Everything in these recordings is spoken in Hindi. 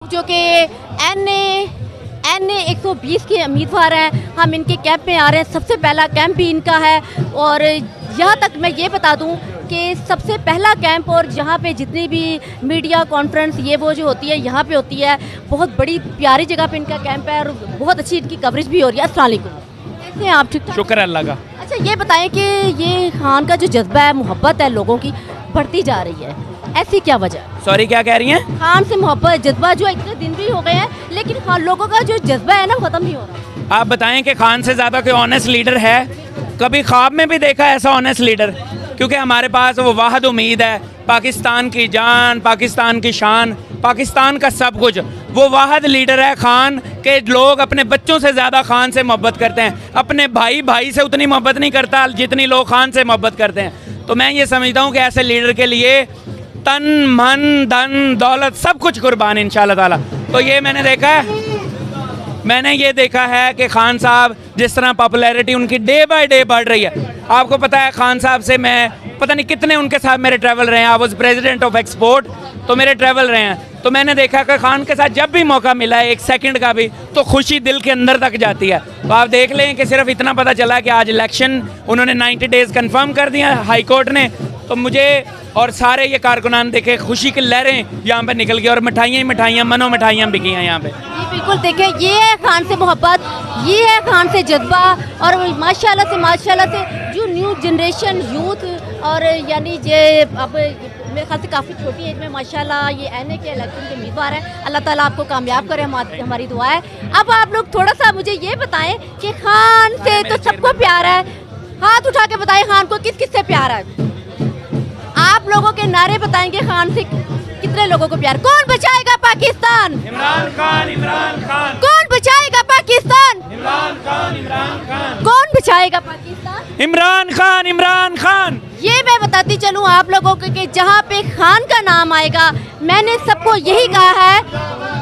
जो कि एन ए 120 के उम्मीदवार हैं। हम इनके कैंप में आ रहे हैं। सबसे पहला कैंप भी इनका है और यहाँ तक मैं ये बता दूँ कि सबसे पहला कैंप और जहाँ पे जितनी भी मीडिया कॉन्फ्रेंस ये वो जो होती है यहाँ पे होती है। बहुत बड़ी प्यारी जगह पे इनका कैंप है और बहुत अच्छी इनकी कवरेज भी हो रही है। अस्सलाम वालेकुम, कैसे हैं आप? ठीक, शुक्र है अल्लाह का। अच्छा ये बताएं कि ये खान का जो जज्बा है, मोहब्बत है लोगों की बढ़ती जा रही है, ऐसी क्या वजह? सॉरी, क्या कह रही हैं? खान से मोहब्बत जज्बा जो इतने दिन भी हो गए हैं लेकिन खान लोगों का जो जज्बा है ना खत्म नहीं हो रहा। आप बताएं कि खान से ज़्यादा कोई ऑनेस्ट लीडर है? कभी ख्वाब में भी देखा ऐसा ऑनेस्ट लीडर? क्योंकि हमारे पास वो वाहिद उम्मीद है, पाकिस्तान की जान, पाकिस्तान की शान, पाकिस्तान का सब कुछ। वो वाहिद लीडर है खान के लोग अपने बच्चों से ज़्यादा खान से मोहब्बत करते हैं। अपने भाई से उतनी मोहब्बत नहीं करता जितनी लोग खान से मोहब्बत करते हैं। तो मैं ये समझता हूँ कि ऐसे लीडर के लिए तन मन धन दौलत सब कुछ कुर्बान इंशाल्लाह ताला। तो ये मैंने ये देखा है कि खान साहब जिस तरह पॉपुलैरिटी उनकी डे बाय डे बढ़ रही है। आपको पता है खान साहब से मैं पता नहीं कितने उनके साथ मेरे ट्रैवल रहे हैं। I was president of export, तो मेरे ट्रैवल रहे हैं। तो मैंने देखा कि खान के साथ जब भी मौका मिला है एक सेकंड का भी, तो खुशी दिल के अंदर तक जाती है। तो आप देख लें कि सिर्फ इतना पता चला कि आज इलेक्शन उन्होंने 90 डेज़ कंफर्म कर दिया हाई कोर्ट ने। तो मुझे और सारे ये कारकुनान देखे खुशी की लहरें यहाँ पे निकल गई और मिठाइयाँ ही मिठाइयाँ, मनो मिठाइयाँ बिकी हैं यहाँ पे। जी बिल्कुल, देखें ये है खान से मोहब्बत, ये है खान से जज्बा और माशाल्लाह से जो न्यू जनरेशन यूथ और यानी ये अब मेरे ख्याल से काफ़ी छोटी एज में माशाल्लाह ये एनए के इलेक्शन के उम्मीदवार हैं। अल्लाह ताला आपको कामयाब करे, हमारी दुआ है। अब आप लोग थोड़ा सा मुझे ये बताएं कि खान से तो सबको प्यार है, हाथ उठा के बताएं खान को किस किस से प्यार है। आप लोगों के नारे बताएंगे खान से कितने लोगों को प्यार। कौन बचाएगा पाकिस्तान? इमरान खान, इमरान खान। कौन बचाएगा पाकिस्तान? इमरान खान, इमरान खान। कौन बचाएगा पाकिस्तान? इमरान खान, इमरान खान। ये मैं बताती चलूँ आप लोगों को कि जहाँ पे खान का नाम आएगा, मैंने सबको यही कहा है,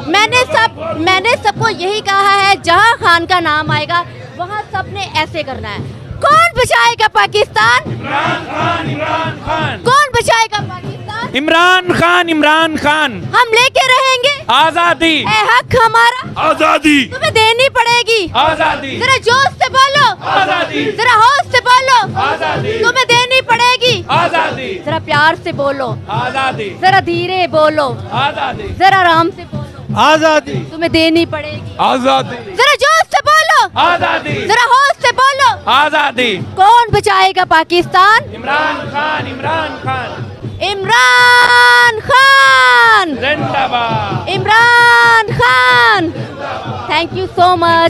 मैंने सबको यही कहा है, जहाँ खान का नाम आएगा वहाँ सबने ऐसे करना है। कौन बचाएगा पाकिस्तान? इमरान खान, इमरान खान। कौन बचाएगा पाकिस्तान? इमरान खान, इमरान खान। हम लेके रहेंगे आजादी, है हक हमारा, आजादी तुम्हें देनी पड़ेगी आजादी, जरा जोश से बोलो, आजादी, जरा होश से बोलो, आजादी, तुम्हें देनी पड़ेगी आजादी, जरा प्यार से बोलो, आजादी, जरा धीरे बोलो, आजादी, जरा आराम से बोलो, आजादी, तुम्हें देनी पड़ेगी, आजादी, जरा जोश से बोलो, आजादी, जरा होश से बोलो, आजादी। कौन बचाएगा पाकिस्तान? इमरान खान, इमरान खान। इमरान खान, जिंदाबाद। Imran Khan. Thank you so much.